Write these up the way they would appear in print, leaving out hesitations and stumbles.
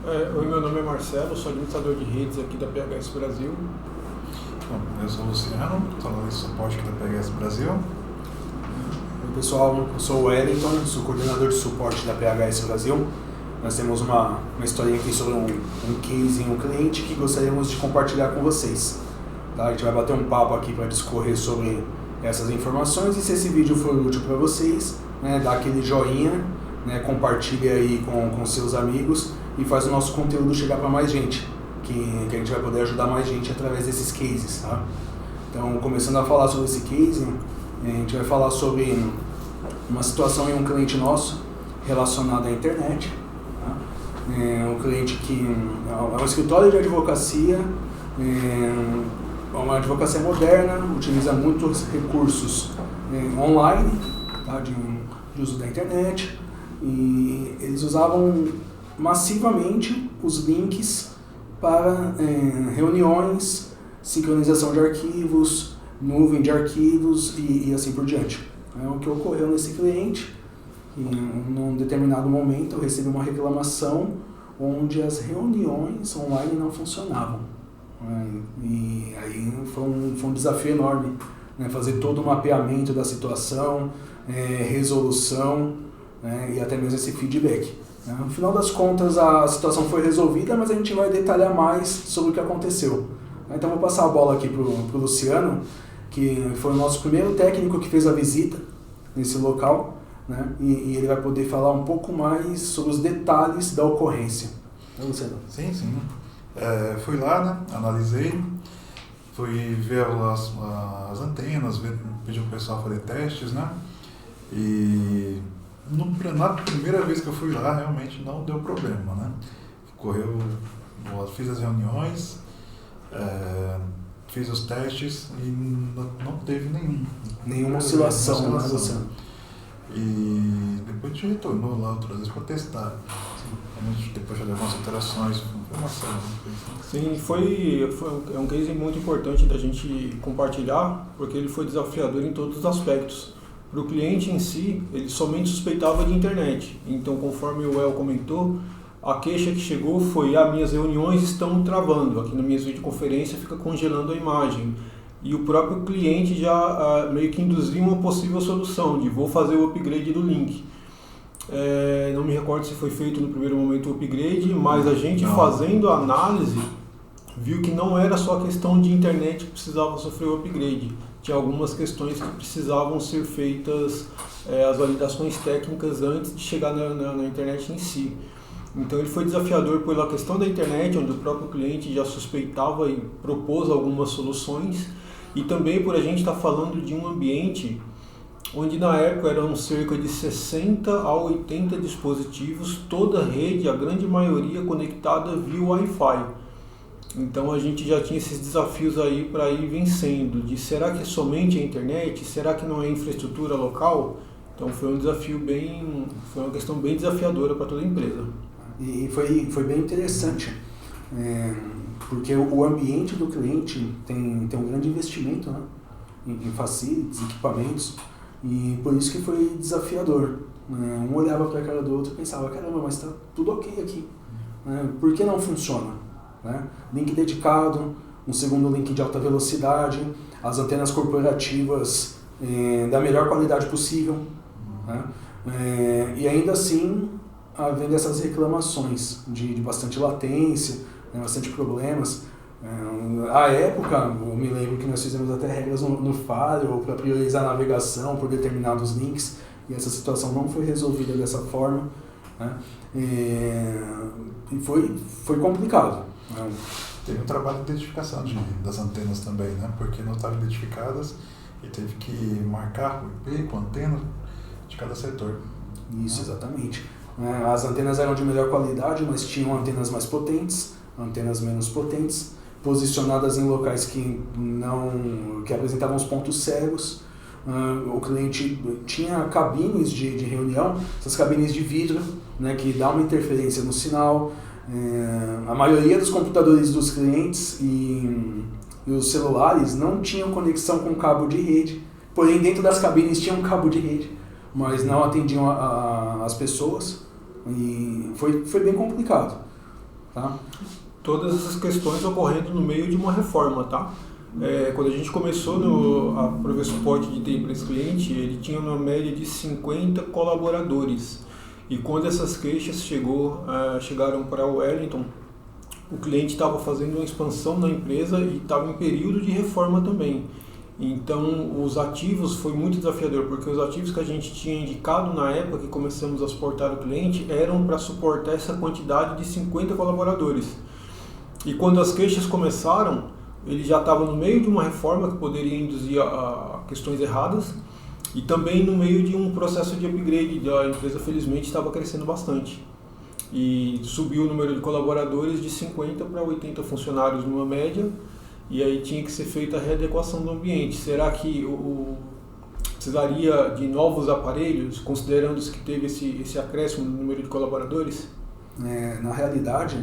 Oi, meu nome é Marcelo, sou administrador de redes aqui da PHS Brasil. Bom, eu sou o Luciano, sou analista de suporte aqui da PHS Brasil. Oi pessoal, eu sou o Wellington, sou coordenador de suporte da PHS Brasil. Nós temos uma historinha aqui sobre um case em um cliente que gostaríamos de compartilhar com vocês. Tá? A gente vai bater um papo aqui para discorrer sobre essas informações, e se esse vídeo for útil para vocês, né, dá aquele joinha, né, compartilhe aí com seus amigos e faz o nosso conteúdo chegar para mais gente, que a gente vai poder ajudar mais gente através desses cases. Tá? Então, começando a falar sobre esse case, a gente vai falar sobre uma situação em um cliente nosso relacionado à internet. Tá? Um cliente que é um escritório de advocacia, uma advocacia moderna, utiliza muitos recursos online, tá, de uso da internet, e eles usavam massivamente os links para reuniões, sincronização de arquivos, nuvem de arquivos e assim por diante. O que ocorreu nesse cliente, num determinado momento eu recebi uma reclamação onde as reuniões online não funcionavam. E aí foi um desafio enorme, né, fazer todo o mapeamento da situação, resolução, e até mesmo esse feedback. No final das contas a situação foi resolvida, mas a gente vai detalhar mais sobre o que aconteceu. Então vou passar a bola aqui para o Luciano, que foi o nosso primeiro técnico que fez a visita nesse local, né, e ele vai poder falar um pouco mais sobre os detalhes da ocorrência. Então, Luciano. Sim. Fui lá, né, analisei, fui ver as antenas, pedi para o pessoal fazer testes, né, e na primeira vez que eu fui lá realmente não deu problema, né, fiz as reuniões, fiz os testes e não teve nenhuma oscilação. Né, Luciano? E depois a gente retornou lá outras vezes para testar. Depois já deu algumas alterações, informação. Sim, é um case muito importante da gente compartilhar, porque ele foi desafiador em todos os aspectos. Para o cliente em si, ele somente suspeitava de internet. Então, conforme o El comentou, a queixa que chegou foi: minhas reuniões estão travando, aqui na minha videoconferência fica congelando a imagem. E o próprio cliente já meio que induziu uma possível solução de vou fazer o upgrade do link. Não me recordo se foi feito no primeiro momento o upgrade, mas a gente fazendo a análise viu que não era só questão de internet que precisava sofrer o upgrade. Tinha algumas questões que precisavam ser feitas, as validações técnicas antes de chegar na internet em si. Então ele foi desafiador pela questão da internet, onde o próprio cliente já suspeitava e propôs algumas soluções, e também por a gente estar falando de um ambiente onde na época eram cerca de 60 a 80 dispositivos, toda a rede, a grande maioria conectada via Wi-Fi. Então a gente já tinha esses desafios aí para ir vencendo, de será que é somente a internet? Será que não é infraestrutura local? Então foi uma questão bem desafiadora para toda a empresa. E foi bem interessante, porque o ambiente do cliente tem um grande investimento, né, em facilities, equipamentos, e por isso que foi desafiador. Um olhava para a cara do outro e pensava: caramba, mas está tudo ok aqui, por que não funciona? Link dedicado, um segundo link de alta velocidade, as antenas corporativas da melhor qualidade possível, e ainda assim havendo essas reclamações de bastante latência, bastante problemas. À época, eu me lembro que nós fizemos até regras no Firewall para priorizar a navegação por determinados links, e essa situação não foi resolvida dessa forma, e foi complicado. Teve um trabalho de identificação das antenas também, né? Porque não estavam identificadas e teve que marcar o IP com a antena de cada setor. Isso, exatamente. As antenas eram de melhor qualidade, mas tinham antenas mais potentes, antenas menos potentes, posicionadas em locais que apresentavam os pontos cegos. O cliente tinha cabines de reunião, essas cabines de vidro, né, que dá uma interferência no sinal. A maioria dos computadores dos clientes e os celulares não tinham conexão com cabo de rede, porém dentro das cabines tinha um cabo de rede, mas não atendiam as pessoas, e foi bem complicado. Tá? Todas essas questões ocorrendo no meio de uma reforma, tá? Quando a gente começou a prover suporte de TI para esse cliente, ele tinha uma média de 50 colaboradores. E quando essas queixas chegaram para o Wellington, o cliente estava fazendo uma expansão na empresa e estava em período de reforma também. Então, os ativos foi muito desafiador, porque os ativos que a gente tinha indicado na época que começamos a suportar o cliente eram para suportar essa quantidade de 50 colaboradores. E quando as queixas começaram, ele já estava no meio de uma reforma que poderia induzir a questões erradas e também no meio de um processo de upgrade. A empresa, felizmente, estava crescendo bastante. E subiu o número de colaboradores de 50 para 80 funcionários numa média, e aí tinha que ser feita a readequação do ambiente. Será que precisaria de novos aparelhos, considerando que teve esse acréscimo no número de colaboradores? Na realidade,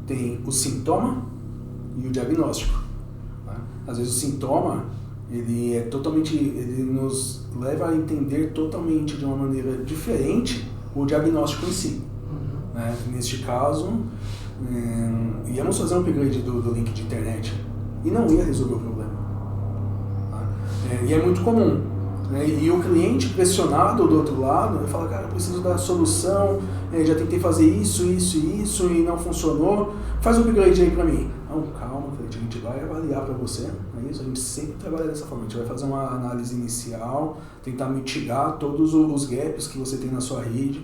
tem o sintoma e o diagnóstico. Né? Às vezes o sintoma, ele nos leva a entender totalmente de uma maneira diferente o diagnóstico em si. Neste caso, íamos fazer um upgrade do link de internet e não ia resolver o problema. E é muito comum. E o cliente pressionado do outro lado, ele fala, cara, eu preciso da solução, já tentei fazer isso e não funcionou, faz um upgrade aí pra mim. Não, calma, cliente, a gente vai avaliar pra você, é isso, a gente sempre trabalha dessa forma, a gente vai fazer uma análise inicial, tentar mitigar todos os gaps que você tem na sua rede,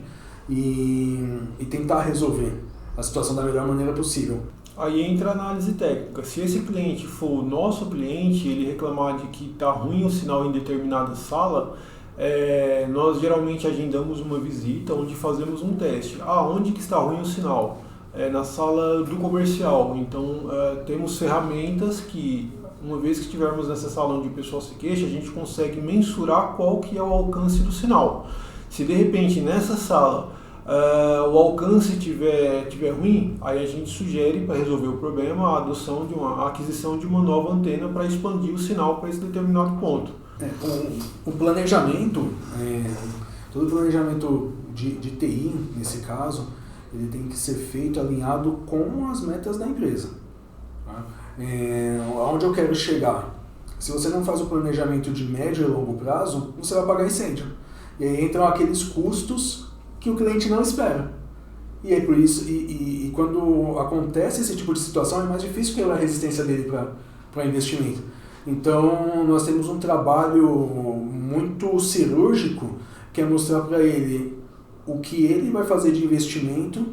e tentar resolver a situação da melhor maneira possível. Aí entra a análise técnica. Se esse cliente for o nosso cliente, ele reclamar de que está ruim o sinal em determinada sala, nós geralmente agendamos uma visita onde fazemos um teste. Onde que está ruim o sinal? Na sala do comercial. Então, temos ferramentas que, uma vez que estivermos nessa sala onde o pessoal se queixa, a gente consegue mensurar qual que é o alcance do sinal. Se de repente nessa sala o alcance tiver ruim, aí a gente sugere, para resolver o problema, a aquisição de uma nova antena para expandir o sinal para esse determinado ponto. O planejamento, todo planejamento de TI, nesse caso, ele tem que ser feito alinhado com as metas da empresa. Tá? Aonde eu quero chegar? Se você não faz o planejamento de médio e longo prazo, você vai pagar incêndio. E aí entram aqueles custos que o cliente não espera. E é por isso, e quando acontece esse tipo de situação, é mais difícil criar a resistência dele para investimento. Então, nós temos um trabalho muito cirúrgico, que é mostrar para ele o que ele vai fazer de investimento,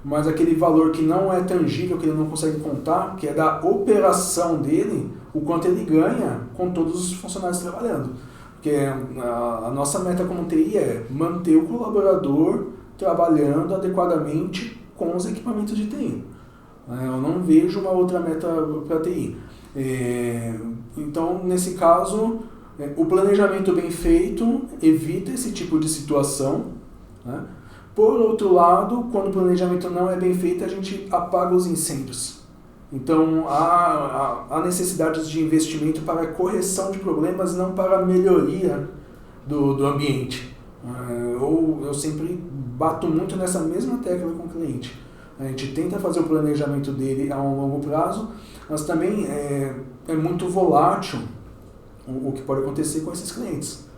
mas aquele valor que não é tangível, que ele não consegue contar, que é da operação dele, o quanto ele ganha com todos os funcionários trabalhando. Porque a nossa meta como TI é manter o colaborador trabalhando adequadamente com os equipamentos de TI. Eu não vejo uma outra meta para TI. Então, nesse caso, o planejamento bem feito evita esse tipo de situação. Por outro lado, quando o planejamento não é bem feito, a gente apaga os incêndios. Então, há necessidades de investimento para a correção de problemas, não para a melhoria do ambiente. Eu sempre bato muito nessa mesma tecla com o cliente. A gente tenta fazer o planejamento dele a um longo prazo, mas também é muito volátil o que pode acontecer com esses clientes.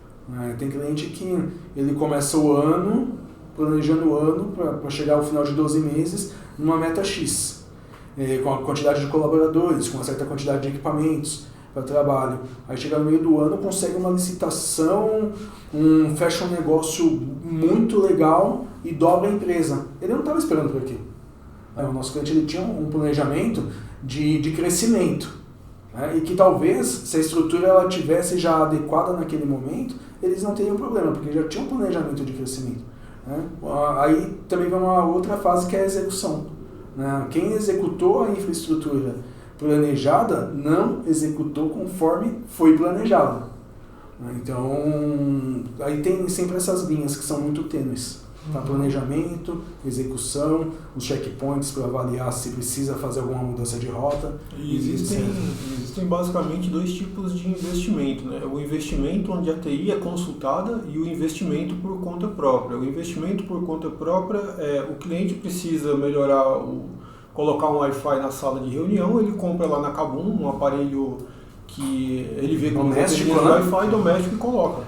Tem cliente que ele começa o ano, planejando o ano para chegar ao final de 12 meses numa meta X. Com a quantidade de colaboradores, com uma certa quantidade de equipamentos para trabalho. Aí chega no meio do ano, consegue uma licitação, fecha um negócio muito legal e dobra a empresa. Ele não estava esperando por aquilo. O nosso cliente ele tinha um planejamento de crescimento. E que talvez, se a estrutura ela tivesse já adequada naquele momento, eles não teriam problema, porque já tinha um planejamento de crescimento. Aí também vem uma outra fase que é a execução. Quem executou a infraestrutura planejada não executou conforme foi planejado. Então, aí tem sempre essas linhas que são muito tênues. Planejamento, execução, os checkpoints para avaliar se precisa fazer alguma mudança de rota. E existem basicamente dois tipos de investimento. O investimento onde a TI é consultada e o investimento por conta própria. O investimento por conta própria o cliente precisa melhorar colocar um Wi-Fi na sala de reunião, ele compra lá na Kabum um aparelho que ele vê como doméstico, Wi-Fi doméstico e coloca.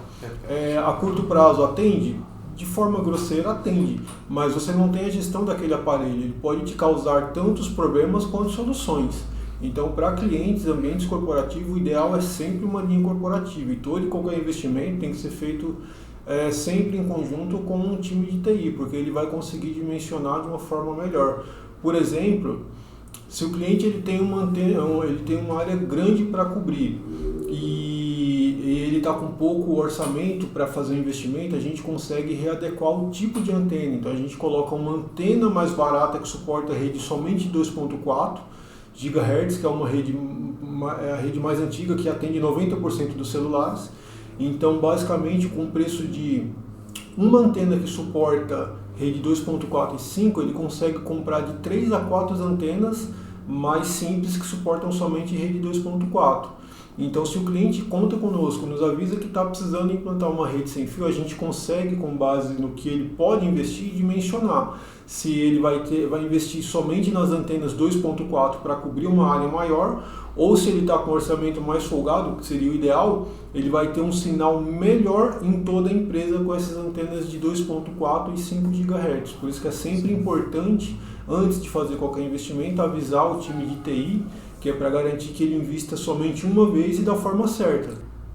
A curto prazo atende? De forma grosseira atende, mas você não tem a gestão daquele aparelho, ele pode te causar tantos problemas quanto soluções. Então, para clientes, ambientes corporativos, o ideal é sempre uma linha corporativa, e todo e qualquer investimento tem que ser feito sempre em conjunto com um time de TI, porque ele vai conseguir dimensionar de uma forma melhor. Por exemplo, se o cliente ele tem uma área grande para cobrir e ele está com pouco orçamento para fazer um investimento, a gente consegue readequar o tipo de antena. Então a gente coloca uma antena mais barata que suporta a rede somente 2.4 GHz, que é a rede mais antiga que atende 90% dos celulares. Então basicamente com o preço de uma antena que suporta rede 2.4 e 5, ele consegue comprar de 3 a 4 antenas mais simples que suportam somente rede 2.4. Então, se o cliente conta conosco, nos avisa que está precisando implantar uma rede sem fio, a gente consegue, com base no que ele pode investir, dimensionar. Se ele vai investir somente nas antenas 2.4 para cobrir uma área maior, ou se ele está com um orçamento mais folgado, que seria o ideal, ele vai ter um sinal melhor em toda a empresa com essas antenas de 2.4 e 5 GHz. Por isso que é sempre importante, antes de fazer qualquer investimento, avisar o time de TI, que é para garantir que ele invista somente uma vez e da forma certa.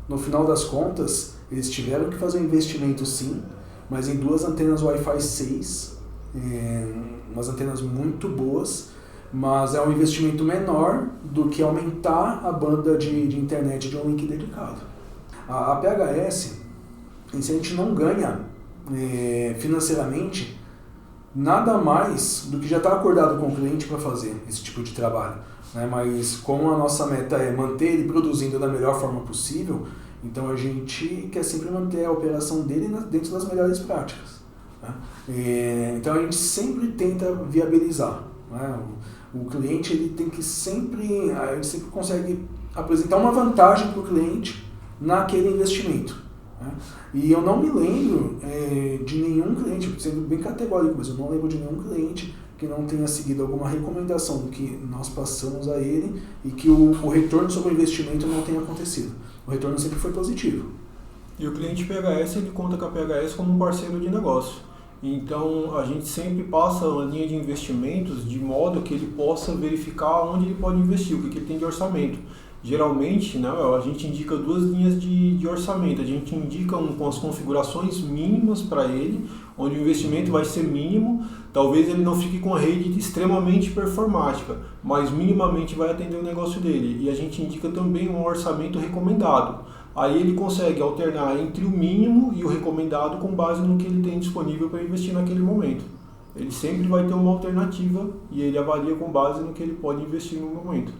No final das contas, eles tiveram que fazer um investimento sim, mas em 2 antenas Wi-Fi 6, umas antenas muito boas, mas é um investimento menor do que aumentar a banda de internet de um link dedicado. A PHS, se a gente não ganha financeiramente nada mais do que já está acordado com o cliente para fazer esse tipo de trabalho. Mas como a nossa meta é manter ele produzindo da melhor forma possível, então a gente quer sempre manter a operação dele dentro das melhores práticas. Então a gente sempre tenta viabilizar. O cliente ele tem que a gente sempre consegue apresentar uma vantagem para o cliente naquele investimento. E eu não me lembro de nenhum cliente, sendo bem categórico, mas eu não lembro de nenhum cliente que não tenha seguido alguma recomendação do que nós passamos a ele e que o retorno sobre o investimento não tenha acontecido. O retorno sempre foi positivo. E o cliente PHS, ele conta com a PHS como um parceiro de negócio. Então, a gente sempre passa uma linha de investimentos de modo que ele possa verificar onde ele pode investir, o que ele tem de orçamento. Geralmente, a gente indica 2 linhas de orçamento. A gente indica com as configurações mínimas para ele, onde o investimento vai ser mínimo. Talvez ele não fique com a rede extremamente performática, mas minimamente vai atender o negócio dele. E a gente indica também um orçamento recomendado. Aí ele consegue alternar entre o mínimo e o recomendado com base no que ele tem disponível para investir naquele momento. Ele sempre vai ter uma alternativa e ele avalia com base no que ele pode investir no momento.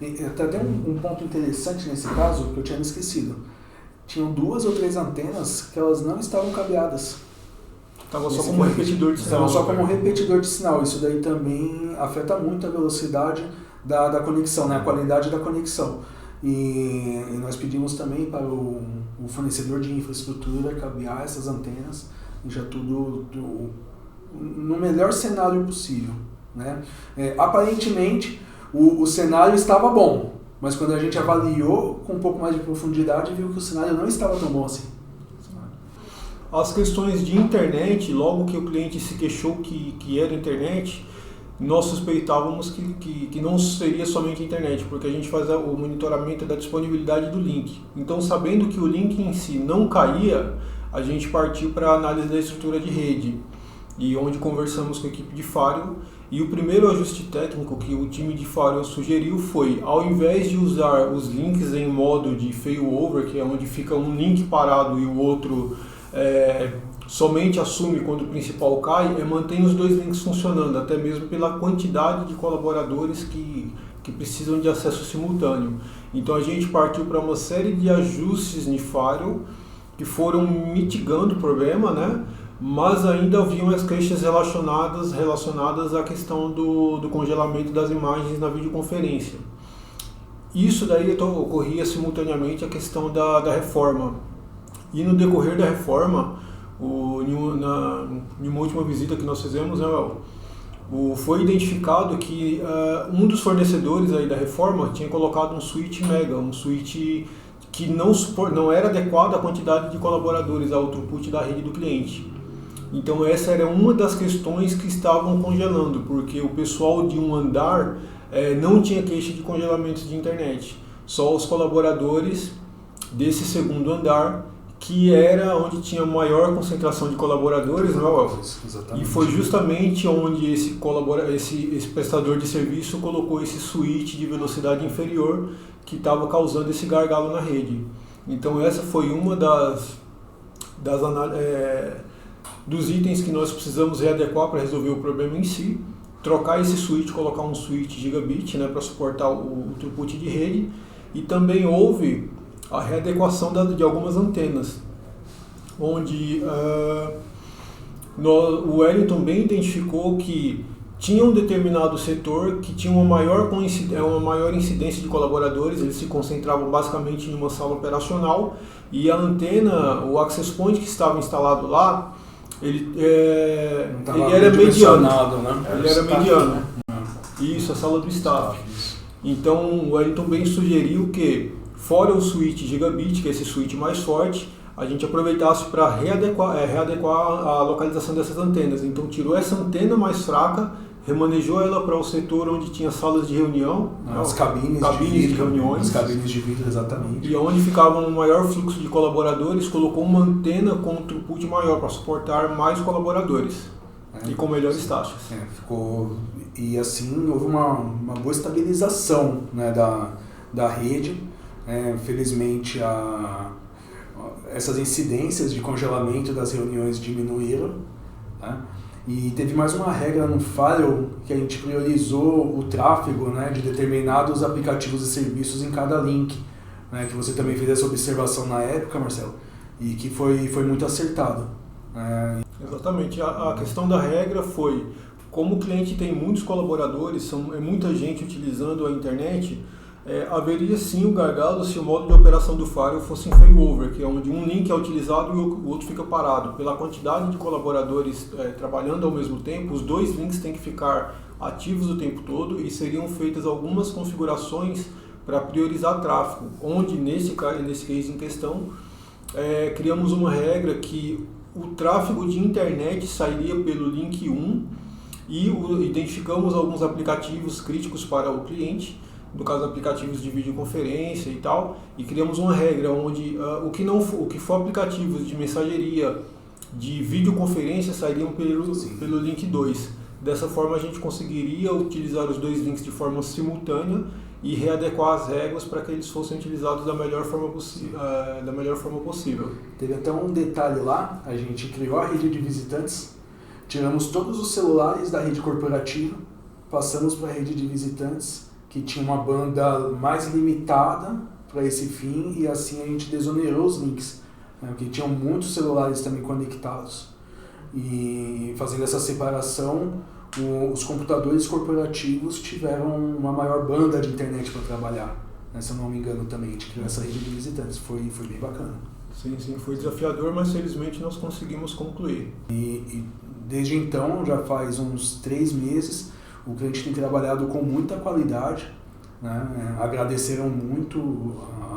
E até tem um ponto interessante nesse caso que eu tinha me esquecido. Tinham 2 ou 3 antenas que elas não estavam cabeadas. Estava só como repetidor de sinal. Estava só como repetidor de sinal. Isso daí também afeta muito a velocidade da conexão, a qualidade da conexão. E nós pedimos também para o fornecedor de infraestrutura cabear essas antenas e já tudo no melhor cenário possível. Aparentemente, o cenário estava bom, mas quando a gente avaliou com um pouco mais de profundidade, viu que o cenário não estava tão bom assim. As questões de internet, logo que o cliente se queixou que era internet, nós suspeitávamos que não seria somente internet, porque a gente faz o monitoramento da disponibilidade do link. Então, sabendo que o link em si não caía, a gente partiu para a análise da estrutura de rede, e onde conversamos com a equipe de Firewall. E o primeiro ajuste técnico que o time de Firewall sugeriu foi, ao invés de usar os links em modo de failover, que é onde fica um link parado e o outro somente assume quando o principal cai, mantém os 2 links funcionando, até mesmo pela quantidade de colaboradores que precisam de acesso simultâneo. Então a gente partiu para uma série de ajustes no Firewall que foram mitigando o problema, mas ainda haviam as queixas relacionadas à questão do congelamento das imagens na videoconferência. Isso daí ocorria simultaneamente a questão da reforma. E no decorrer da reforma, em uma última visita que nós fizemos, Foi identificado que um dos fornecedores aí da reforma tinha colocado um switch mega, um switch que não era adequado à quantidade de colaboradores, ao throughput da rede do cliente. Então essa era uma das questões que estavam congelando, porque o pessoal de um andar não tinha queixa de congelamento de internet, só os colaboradores desse segundo andar, que era onde tinha maior concentração de colaboradores, não é, Elvis? Exatamente. E foi justamente onde esse prestador de serviço colocou esse switch de velocidade inferior que estava causando esse gargalo na rede. Então essa foi uma dos itens que nós precisamos readequar para resolver o problema em si, trocar esse switch, colocar um switch gigabit, né, para suportar o throughput de rede, e também houve a readequação de algumas antenas, onde o Wellington bem identificou que tinha um determinado setor que tinha uma maior incidência de colaboradores, eles se concentravam basicamente em uma sala operacional, e a antena, o access point que estava instalado lá, ele era mediano. Né? Ele era mediano. Isso, a sala do staff. Então o Wellington bem sugeriu que, fora o switch gigabit, que é esse switch mais forte, a gente aproveitasse para readequar a localização dessas antenas. Então tirou essa antena mais fraca, remanejou ela para o setor onde tinha salas de reunião, as cabines de reuniões, as cabines de vídeo, exatamente. E onde ficava um maior fluxo de colaboradores, colocou uma antena com um throughput maior para suportar mais colaboradores e com melhores taxas. E assim houve uma boa estabilização, né, da rede. Felizmente essas incidências de congelamento das reuniões diminuíram, né? E teve mais uma regra no Firewall que a gente priorizou o tráfego, né, de determinados aplicativos e serviços em cada link, né, que você também fez essa observação na época, Marcelo, e que foi muito acertado. Exatamente. A questão da regra foi, como o cliente tem muitos colaboradores, é muita gente utilizando a internet, haveria sim o gargalo se o modo de operação do Firewall fosse em failover, que é onde um link é utilizado e o outro fica parado. Pela quantidade de colaboradores trabalhando ao mesmo tempo, os dois links têm que ficar ativos o tempo todo e seriam feitas algumas configurações para priorizar tráfego, onde nesse case em questão, criamos uma regra que o tráfego de internet sairia pelo link 1 e identificamos alguns aplicativos críticos para o cliente, no caso aplicativos de videoconferência e tal, e criamos uma regra onde o que for aplicativos de mensageria, de videoconferência, sairiam pelo link 2. Dessa forma a gente conseguiria utilizar os dois links de forma simultânea e readequar as regras para que eles fossem utilizados da melhor forma possível. Teve até um detalhe lá, a gente criou a rede de visitantes, tiramos todos os celulares da rede corporativa, passamos para a rede de visitantes, que tinha uma banda mais limitada para esse fim, e assim a gente desonerou os links, né, porque tinham muitos celulares também conectados. E fazendo essa separação, os computadores corporativos tiveram uma maior banda de internet para trabalhar, né, se eu não me engano também, a gente criou essa rede de visitantes, foi bem bacana. Sim, foi desafiador, mas felizmente nós conseguimos concluir. E desde então, já faz uns 3 meses, o cliente tem trabalhado com muita qualidade, né? Agradeceram muito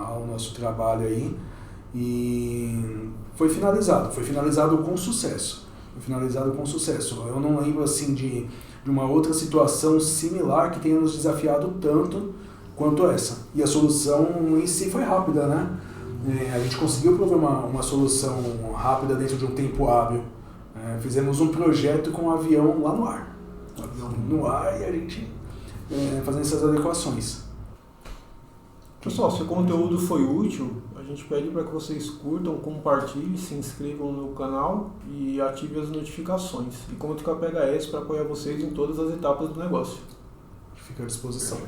ao nosso trabalho aí, e foi finalizado com sucesso. Eu não lembro assim de uma outra situação similar que tenha nos desafiado tanto quanto essa. E a solução em si foi rápida, né? A gente conseguiu prover uma solução rápida dentro de um tempo hábil. Fizemos um projeto com um avião lá no ar. No ar, e a gente fazendo essas adequações. Pessoal, se o conteúdo foi útil, a gente pede para que vocês curtam, compartilhem, se inscrevam no canal e ativem as notificações. E contem com a PHS para apoiar vocês em todas as etapas do negócio. Fica à disposição.